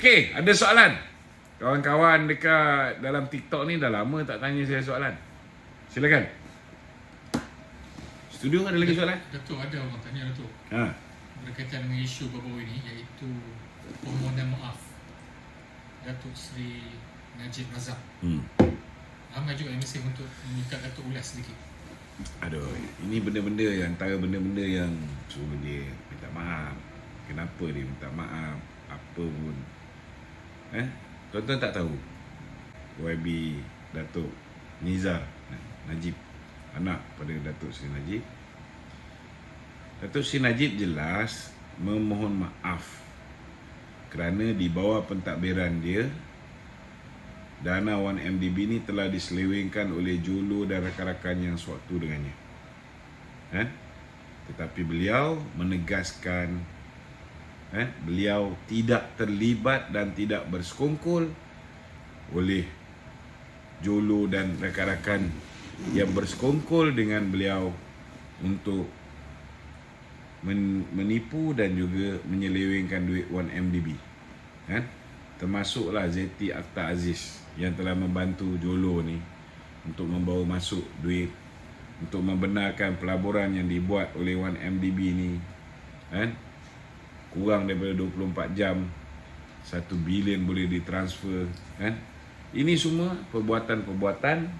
Okey, ada soalan? Kawan-kawan dekat dalam TikTok ni dah lama tak tanya saya soalan. Silakan. Studio ada lagi soalan? Datuk, ada orang tanya Datuk. Ha. Berkaitan dengan isu baru-baru ini, iaitu permohonan maaf Datuk Seri Najib Razak. Ramai juga yang mesej untuk minta Datuk ulas sedikit. Aduh, ini benda-benda yang antara benda-benda yang suruh dia minta maaf. Kenapa dia minta maaf? Apa pun. Tuan-tuan tak tahu. YB Datuk Nizar Najib, anak pada Datuk Seri Najib. Datuk Seri Najib jelas memohon maaf kerana di bawah pentadbiran dia, dana 1MDB ni telah diselewengkan oleh Jolo dan rakan-rakan yang sewaktu dengannya. Tetapi beliau menegaskan beliau tidak terlibat dan tidak bersekongkol oleh Jolo dan rakan-rakan yang bersekongkol dengan beliau untuk menipu dan juga menyelewengkan duit 1MDB. Termasuklah Zeti Akhtar Aziz yang telah membantu Jolo ni untuk membawa masuk duit, untuk membenarkan pelaburan yang dibuat oleh 1MDB ni, kurang daripada 24 jam 1 bilion boleh ditransfer. Ini semua perbuatan-perbuatan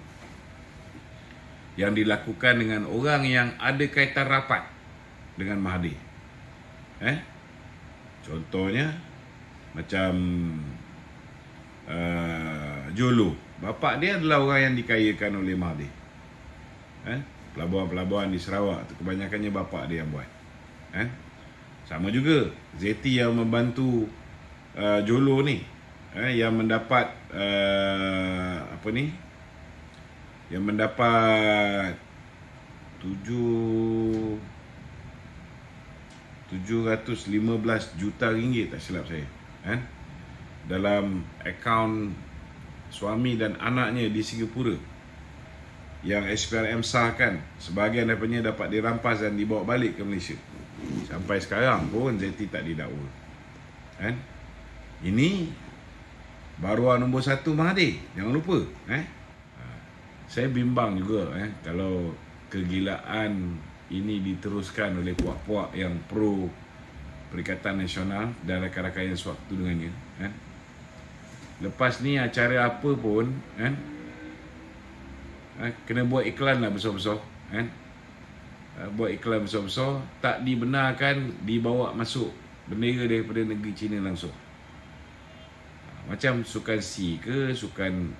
yang dilakukan dengan orang yang ada kaitan rapat dengan Mahathir. Contohnya macam Jolo, bapa dia adalah orang yang dikayakan oleh Mahathir. Pelabuhan-pelabuhan di Sarawak tu kebanyakannya bapa dia yang buat. Sama juga Zeti yang membantu Jolo ni, yang mendapat yang mendapat 715 juta ringgit, tak silap saya, dalam akaun suami dan anaknya di Singapura, yang SPRM sahkan sebahagian daripadanya dapat dirampas dan dibawa balik ke Malaysia. Sampai sekarang pun Zeti tak didakwa. Ini baruan nombor 1 Mahathir, jangan lupa. Saya bimbang juga kalau kegilaan ini diteruskan oleh puak-puak yang pro Perikatan Nasional dan rakan-rakan yang sewaktu dengannya. Lepas ni acara apa pun, kena buat iklan lah besar-besar. Buat iklan besar-besar, tak dibenarkan dibawa masuk bendera daripada negeri China langsung. Macam sukan SEA ke, sukan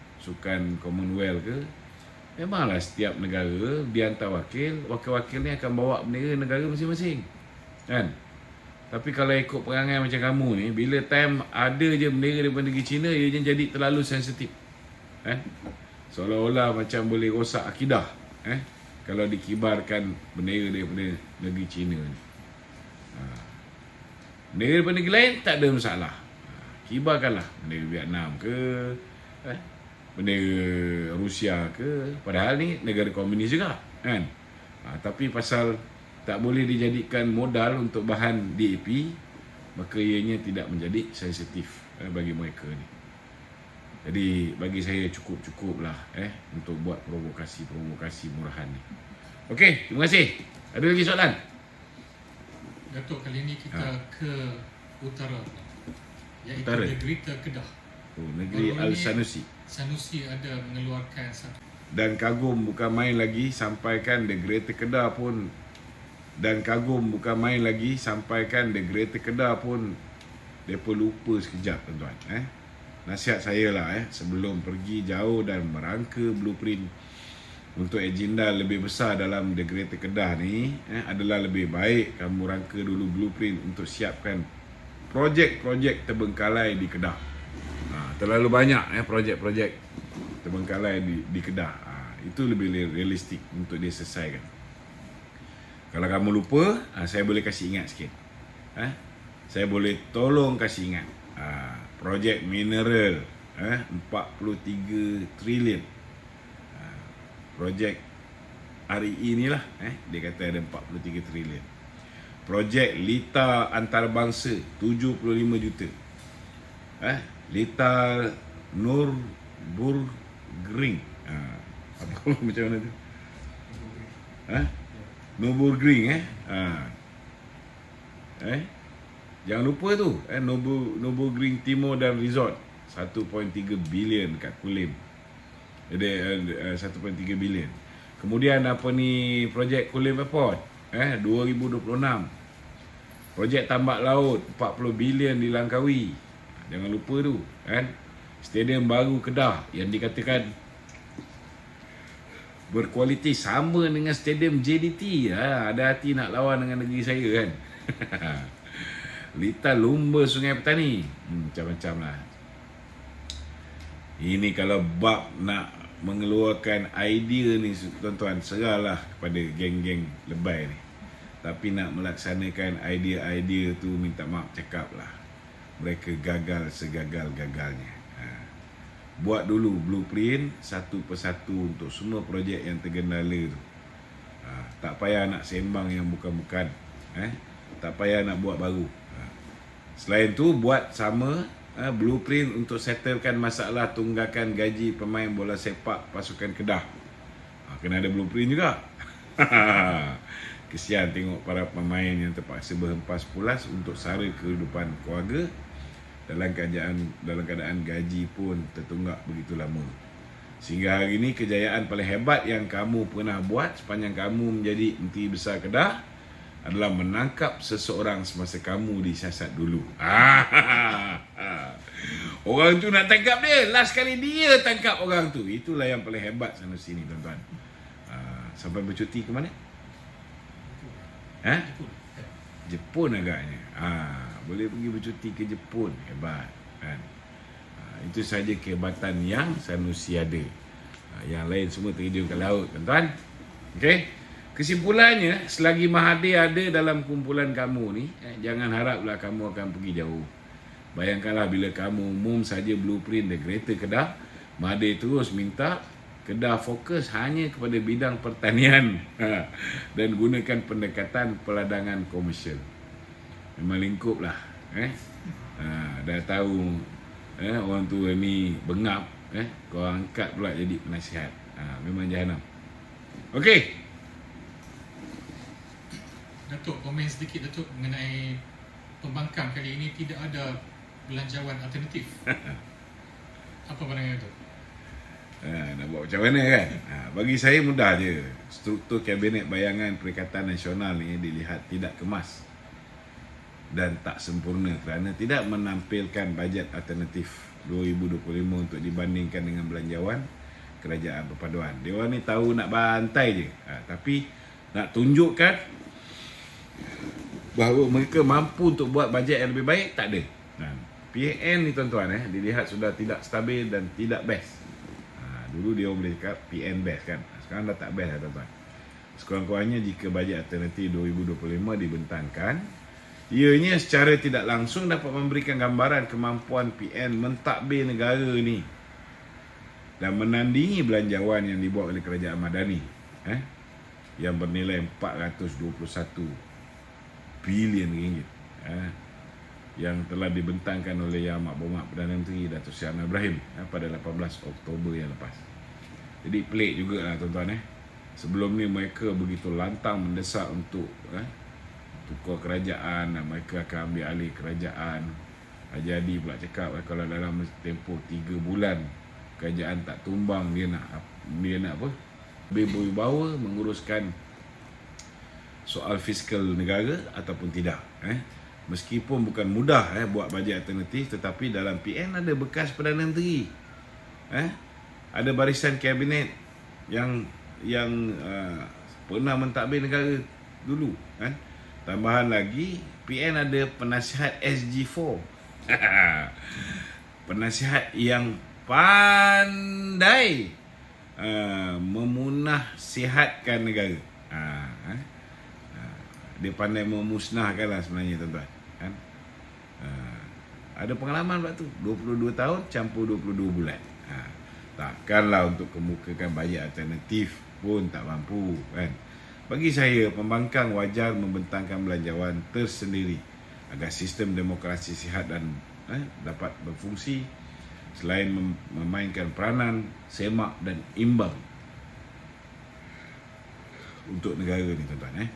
Commonwealth ke, memanglah setiap negara dia hantar wakil-wakil ni akan bawa bendera negara masing-masing. Tapi kalau ikut perangai macam kamu ni, bila time ada je bendera daripada negeri China, ia jadi terlalu sensitif. Seolah-olah macam boleh rosak akidah kalau dikibarkan bendera daripada negeri China ni. Bendera daripada negeri lain tak ada masalah, kibarkanlah bendera Vietnam ke, bendera Rusia ke, padahal ni negara komunis juga, tapi pasal tak boleh dijadikan modal untuk bahan DAP, maka ianya tidak menjadi sensitif bagi mereka ni. Jadi bagi saya cukup-cukup lah untuk buat provokasi-provokasi murahan ni. Okey, terima kasih. Ada lagi soalan? Datuk, kali ini kita ke utara, iaitu Utara? negeri Kedah. Negeri Al-Sanusi. Sanusi ada mengeluarkan satu. Dan kagum bukan main lagi, sampaikan The Greater Kedah pun. Dan kagum bukan main lagi, sampaikan The Greater Kedah pun mereka lupa sekejap, tuan-tuan. Nasihat saya lah, sebelum pergi jauh dan merangka blueprint untuk agenda lebih besar dalam The Greater Kedah ni, adalah lebih baik kamu rangka dulu blueprint untuk siapkan projek-projek terbengkalai di Kedah. Terlalu banyak projek-projek terbengkalai di Kedah. Itu lebih realistik untuk dia selesaikan. Kalau kamu lupa, saya boleh kasih ingat sikit. Saya boleh tolong kasih ingat. Projek mineral 43 trilion. Projek REE ni lah, dia kata ada 43 trilion. Projek Lita Antarabangsa 75 juta. Lita Nurburgring. Apa macam mana tu? Nurburgring jangan lupa tu Nurburgring Timur dan Resort 1.3 bilion kat Kulim. Jadi 1.3 bilion. Kemudian apa ni, projek Kulim Airport 2026. Projek tambak laut 40 bilion di Langkawi. Jangan lupa tu kan. Stadium baru Kedah yang dikatakan berkualiti sama dengan stadium JDT. Ada hati nak lawan dengan negeri saya kan. Lita Lumba Sungai Petani. Macam-macam lah. Ini kalau bab nak mengeluarkan idea ni tuan-tuan, serahlah kepada geng-geng lebay ni. Tapi nak melaksanakan idea-idea tu, minta maaf cakap lah, mereka gagal segagal-gagalnya. Buat dulu blueprint satu persatu untuk semua projek yang tergendala tu. Tak payah nak sembang yang bukan-bukan. Tak payah nak buat baru. Selain tu, buat sama blueprint untuk settlekan masalah tunggakan gaji pemain bola sepak pasukan Kedah. Kena ada blueprint juga. Kesian tengok para pemain yang terpaksa berhempas pulas untuk sara kehidupan keluarga dalam keadaan gaji pun tertunggak begitu lama. Sehingga hari ini kejayaan paling hebat yang kamu pernah buat sepanjang kamu menjadi Menteri Besar Kedah adalah menangkap seseorang semasa kamu disiasat dulu. Orang tu nak tangkap dia, last kali dia tangkap orang tu. Itulah yang paling hebat sana sini tuan-tuan. Sampai bercuti ke mana? Jepun agaknya. Boleh pergi bercuti ke Jepun. Hebat kan? Itu saja kehebatan yang Sanusi ada. Yang lain semua terjun ke laut tuan-tuan. Okey. Kesimpulannya, selagi Mahathir ada dalam kumpulan kamu ni, jangan haraplah kamu akan pergi jauh. Bayangkanlah bila kamu umum saja blueprint The Greater Kedah, Mahathir terus minta Kedah fokus hanya kepada bidang pertanian dan gunakan pendekatan peladangan komersial. Memang lingkup lah. Dah tahu orang tua ni bengap, kau angkat pula jadi penasihat. Memang jahanam. Okey. Datuk, komen sedikit Datuk mengenai pembangkang kali ini tidak ada belanjawan alternatif. Apa pandangan Datuk? Nak buat macam mana kan? Bagi saya mudah je. Struktur Kabinet Bayangan Perikatan Nasional ni dilihat tidak kemas dan tak sempurna kerana tidak menampilkan bajet alternatif 2025 untuk dibandingkan dengan belanjawan Kerajaan Perpaduan. Dewan ni tahu nak bantai je, tapi nak tunjukkan bahawa mereka mampu untuk buat bajet yang lebih baik, tak ada. PN ni tuan-tuan dilihat sudah tidak stabil dan tidak best. Dulu dia boleh cakap PN best kan. Sekarang dah tak best lah tuan-tuan. Sekurang-kurangnya jika bajet alternatif 2025 dibentangkan, ianya secara tidak langsung dapat memberikan gambaran kemampuan PN mentadbir negara ni dan menandingi belanjawan yang dibuat oleh Kerajaan Madani yang bernilai 421 bilion ringgit yang telah dibentangkan oleh Yang Amat Berhormat Perdana Menteri Datuk Seri Anwar Ibrahim pada 18 Oktober yang lepas. Jadi pelik jugalah tuan-tuan sebelum ni mereka begitu lantang mendesak untuk tukar kerajaan dan mereka akan ambil alih kerajaan. Jadi pula cakap kalau dalam tempoh 3 bulan kerajaan tak tumbang, dia nak apa? Berwibawa menguruskan soal fiskal negara ataupun tidak. Meskipun bukan mudah buat bajet alternatif, tetapi dalam PN ada bekas Perdana Menteri. Ada barisan kabinet yang pernah mentadbir negara dulu. Tambahan lagi, PN ada penasihat SG4. Penasihat yang pandai memunah sihatkan negara. Dia pandai memusnahkan lah sebenarnya tuan-tuan. Ada pengalaman waktu 22 tahun campur 22 bulan. Takkanlah untuk kemukakan bajet alternatif pun tak mampu kan. Bagi saya, pembangkang wajar membentangkan belanjawan tersendiri agar sistem demokrasi sihat dan dapat berfungsi selain memainkan peranan semak dan imbang untuk negara ni tuan-tuan.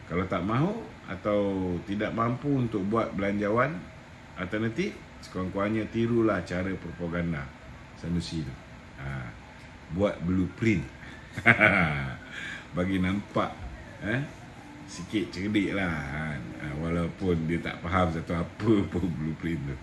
Kalau tak mahu atau tidak mampu untuk buat belanjawan alternatif, sekurang-kurangnya tirulah cara propaganda Sanusi tu. Buat blueprint. Bagi nampak sikit cerdik lah kan. Walaupun dia tak faham satu apa pun blueprint tu.